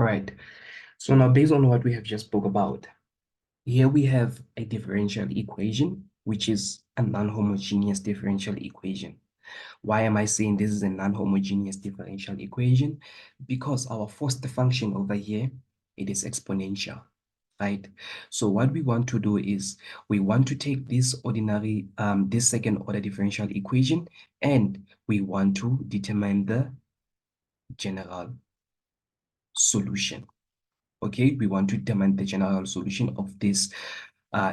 All right. So now based on what we have just spoke about, here we have a differential equation, which is a non-homogeneous differential equation. Why am I saying this is a non-homogeneous differential equation? Because our first function over here, it is exponential, right? So what we want to do is we want to take this ordinary, this second order differential equation, and we want to determine the general solution. Okay, we want to determine the general solution of this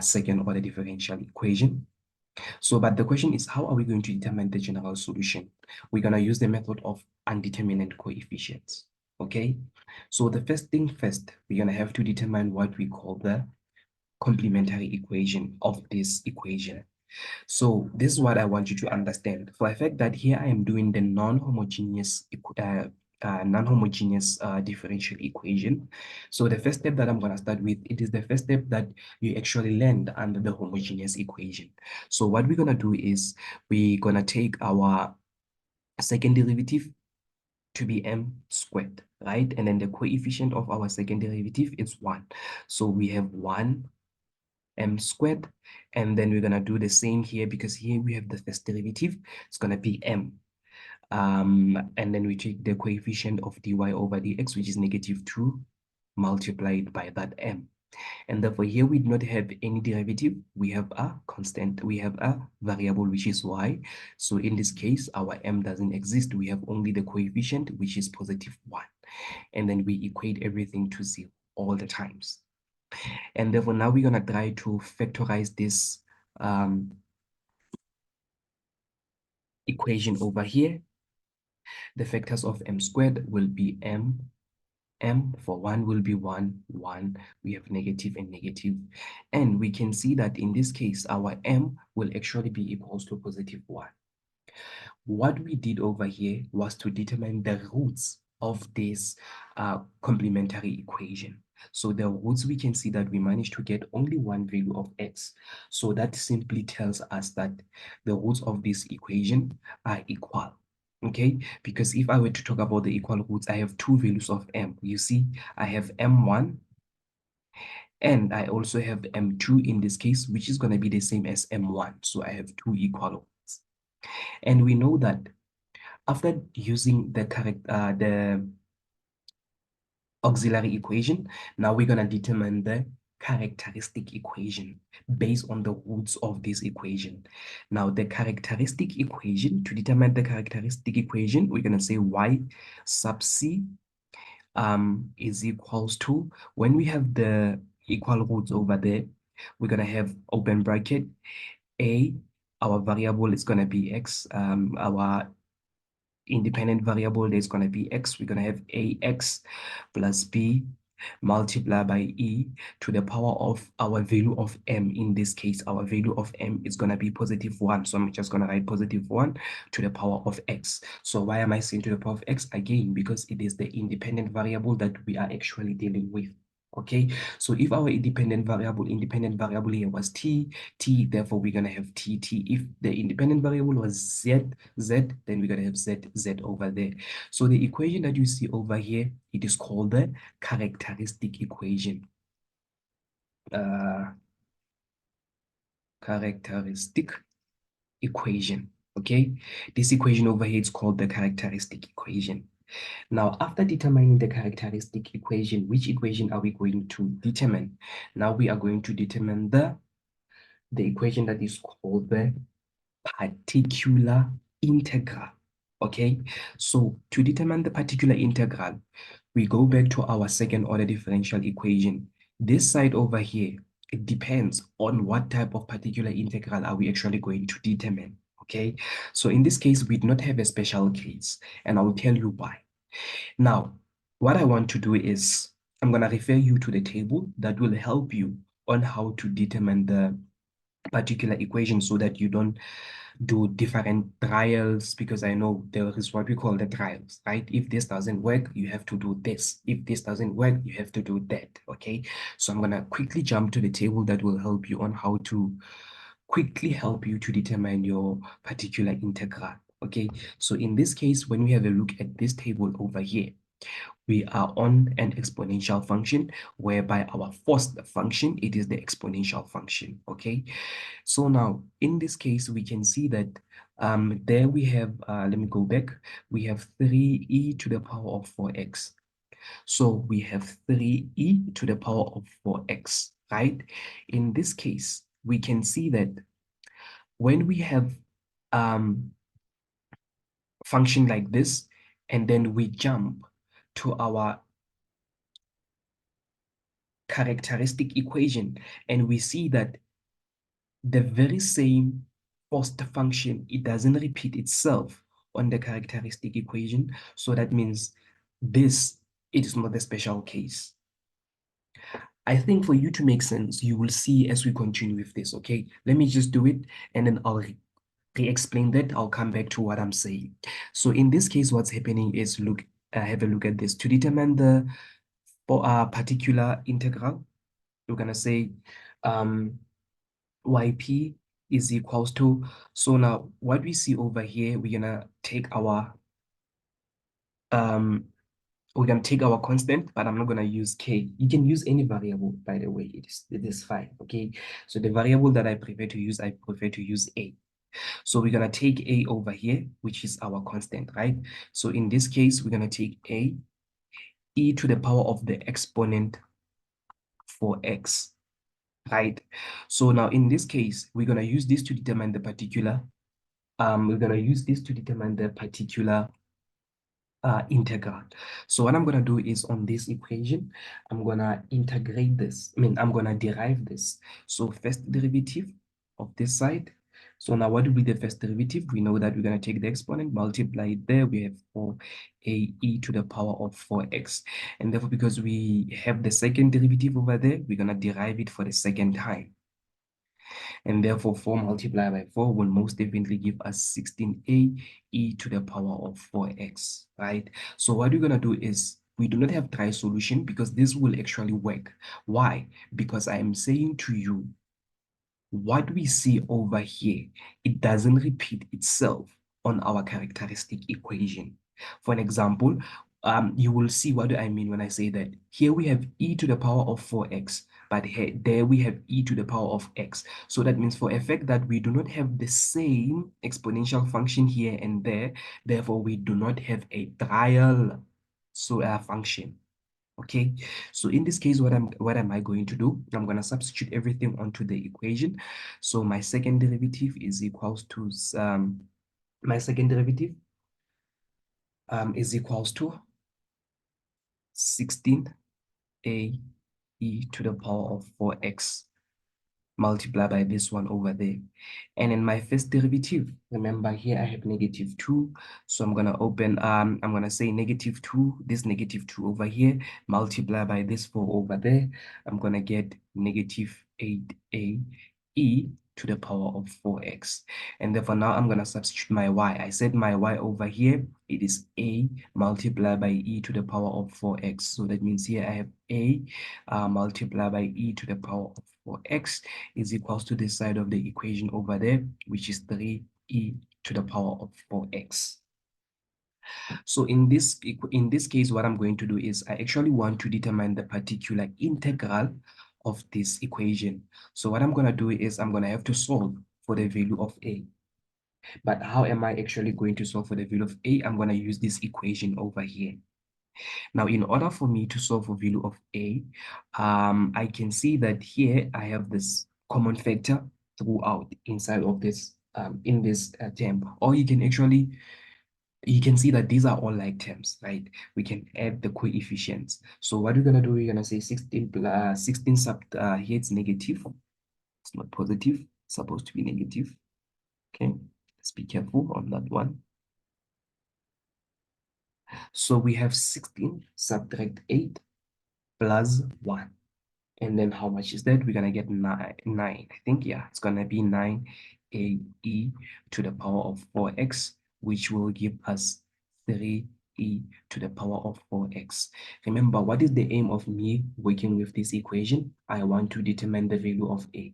second order differential equation. So, but the question is, how are we going to determine the general solution? We're going to use the method of undetermined coefficients. Okay, so the first thing first, we're going to have to determine what we call the complementary equation of this equation. So this is what I want you to understand. For the fact that here I am doing the non-homogeneous differential equation. So the first step that I'm going to start with, it is the first step that you actually land under the homogeneous equation. So what we're going to do is we're going to take our second derivative to be m squared, right? And then the coefficient of our second derivative is 1. So we have 1 m squared, and then we're going to do the same here because here we have the first derivative. It's going to be m. And then we take the coefficient of dy over dx, which is -2, multiplied by that m. And therefore here we do not have any derivative. We have a constant. We have a variable, which is y. So in this case, our m doesn't exist. We have only the coefficient, which is +1. And then we equate everything to 0 all the times. And therefore now we're going to try to factorize this equation over here. The factors of m squared will be m for 1 will be 1, 1. We have negative and negative. And we can see that in this case, our m will actually be equals to +1. What we did over here was to determine the roots of this complementary equation. So the roots, we can see that we managed to get only one value of x. So that simply tells us that the roots of this equation are equal. Okay, because if I were to talk about the equal roots, I have two values of m. You see, I have m1 and I also have m2 in this case, which is going to be the same as m1. So I have two equal roots. And we know that after using the auxiliary equation, now we're going to determine the characteristic equation based on the roots of this equation. Now, the characteristic equation, to determine the characteristic equation, we're going to say y sub c is equals to, when we have the equal roots over there, we're going to have open bracket a, our variable is going to be x, our independent variable, there's going to be x. We're going to have ax plus b multiplied by e to the power of our value of m. In this case, our value of m is going to be +1. So I'm just going to write +1 to the power of x. So why am I saying to the power of x? Again, because it is the independent variable that we are actually dealing with. Okay, so if our independent variable here was t, therefore we're going to have t. If the independent variable was z, then we're going to have z over there. So the equation that you see over here, it is called the characteristic equation. Characteristic equation. Okay, this equation over here is called the characteristic equation. Now, after determining the characteristic equation, which equation are we going to determine? Now we are going to determine the equation that is called the particular integral. Okay, so to determine the particular integral, we go back to our second order differential equation. This side over here, it depends on what type of particular integral are we actually going to determine. Okay, so in this case, we do not have a special case, and I will tell you why. Now, what I want to do is I'm going to refer you to the table that will help you on how to determine the particular equation so that you don't do different trials, because I know there is what we call the trials, right? If this doesn't work, you have to do this. If this doesn't work, you have to do that, okay? So I'm going to quickly jump to the table that will help you on how to quickly help you to determine your particular integral, okay? So in this case, when we have a look at this table over here, We are on an exponential function, whereby our first function, it is the exponential function, okay? So now, in this case, we can see that there we have, let me go back, we have 3e to the power of 4x. So we have 3e to the power of 4x, right? In this case, we can see that when we have function like this, and then we jump to our characteristic equation, and we see that the very same first function, it doesn't repeat itself on the characteristic equation. So that means this, it is not a special case. I think for you to make sense, you will see as we continue with this, okay? Let me just do it, and then I'll re-explain that. I'll come back to what I'm saying. So in this case, what's happening is, have a look at this. To determine the particular integral, we're going to say yp is equals to, so now what we see over here, we're going to take our constant, but I'm not going to use k. You can use any variable, by the way. It is fine, okay? So the variable that I prefer to use a. So we're going to take a over here, which is our constant, right? So in this case, we're going to take a, e to the power of the exponent for x, right? So now in this case, we're going to use this to determine the particular, integral. So what I'm going to do is, on this equation, I'm going to integrate this. I'm going to derive this. So first derivative of this side. So now what will be the first derivative? We know that we're going to take the exponent, multiply it there. We have 4ae to the power of 4x. And therefore, because we have the second derivative over there, we're going to derive it for the second time. And therefore 4 multiplied by 4 will most definitely give us 16a e to the power of 4x, right? So what we're going to do is, we do not have try solution, because this will actually work. Why? Because I am saying to you, what we see over here, it doesn't repeat itself on our characteristic equation. For an example, you will see what do I mean when I say that. Here we have e to the power of 4x, but here, there we have e to the power of x. So that means, for a fact that we do not have the same exponential function here and there, therefore we do not have a trial function. Okay, so in this case, what am I going to do? I'm going to substitute everything onto the equation. So my second derivative is equals to is equals to 16a e to the power of 4x multiplied by this one over there. And in my first derivative, remember here I have -2. So I'm gonna I'm gonna say -2, this -2 over here, multiply by this 4 over there. I'm gonna get -8a e to the power of 4x. And therefore now I'm gonna substitute my y. I said my y over here, it is a multiplied by e to the power of 4x. So that means here I have a multiplied by e to the power of 4x is equals to this side of the equation over there, which is 3e to the power of 4x. So in this case, what I'm going to do is, I actually want to determine the particular integral of this equation. So what I'm going to do is, I'm going to have to solve for the value of a. But how am I actually going to solve for the value of a? I'm going to use this equation over here. Now, in order for me to solve for value of a, I can see that here I have this common factor throughout inside of this, in this term. Or you can see that these are all like terms, right? We can add the coefficients. So what we're going to do, we're going to say 16 plus 16 here it's negative. It's not positive, it's supposed to be negative. Okay, let's be careful on that one. So we have 16 subtract 8 plus 1. And then how much is that? We're going to get 9. I think, yeah, it's going to be 9a e to the power of 4x, which will give us 3e to the power of 4x. Remember, what is the aim of me working with this equation? I want to determine the value of a.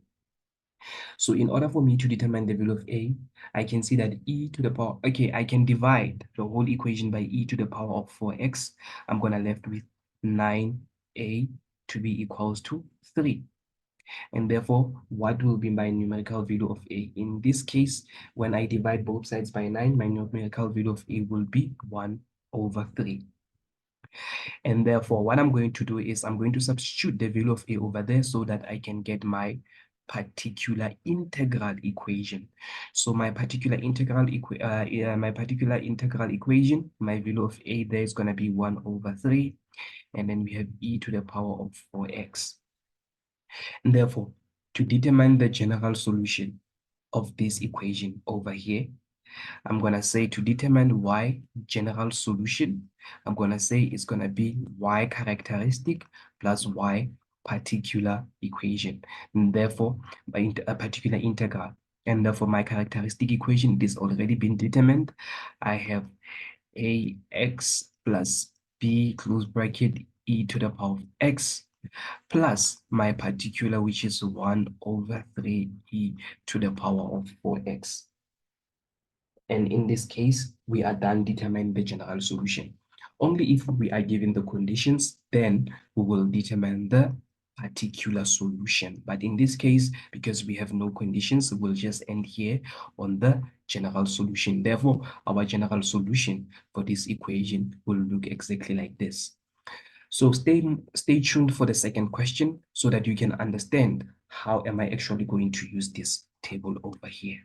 So in order for me to determine the value of a, I can see that e to the power, okay, I can divide the whole equation by e to the power of 4x. I'm going to left with 9a to be equals to 3. And therefore, what will be my numerical value of a? In this case, when I divide both sides by 9, my numerical value of a will be 1 over 3. And therefore, what I'm going to do is I'm going to substitute the value of a over there so that I can get my particular integral equation. So my particular integral equation, my value of a there is going to be 1 over 3, and then we have e to the power of 4x. And therefore, to determine the general solution of this equation over here, I'm going to say to determine y general solution, I'm going to say it's going to be y characteristic plus y particular equation. And therefore, a particular integral. And therefore, my characteristic equation is already been determined. I have ax plus b close bracket e to the power of x plus my particular, which is 1 over 3e to the power of 4x. And in this case, we are done determining the general solution. Only if we are given the conditions, then we will determine the particular solution. But in this case, because we have no conditions, we'll just end here on the general solution. Therefore, our general solution for this equation will look exactly like this. So stay tuned for the second question so that you can understand how am I actually going to use this table over here.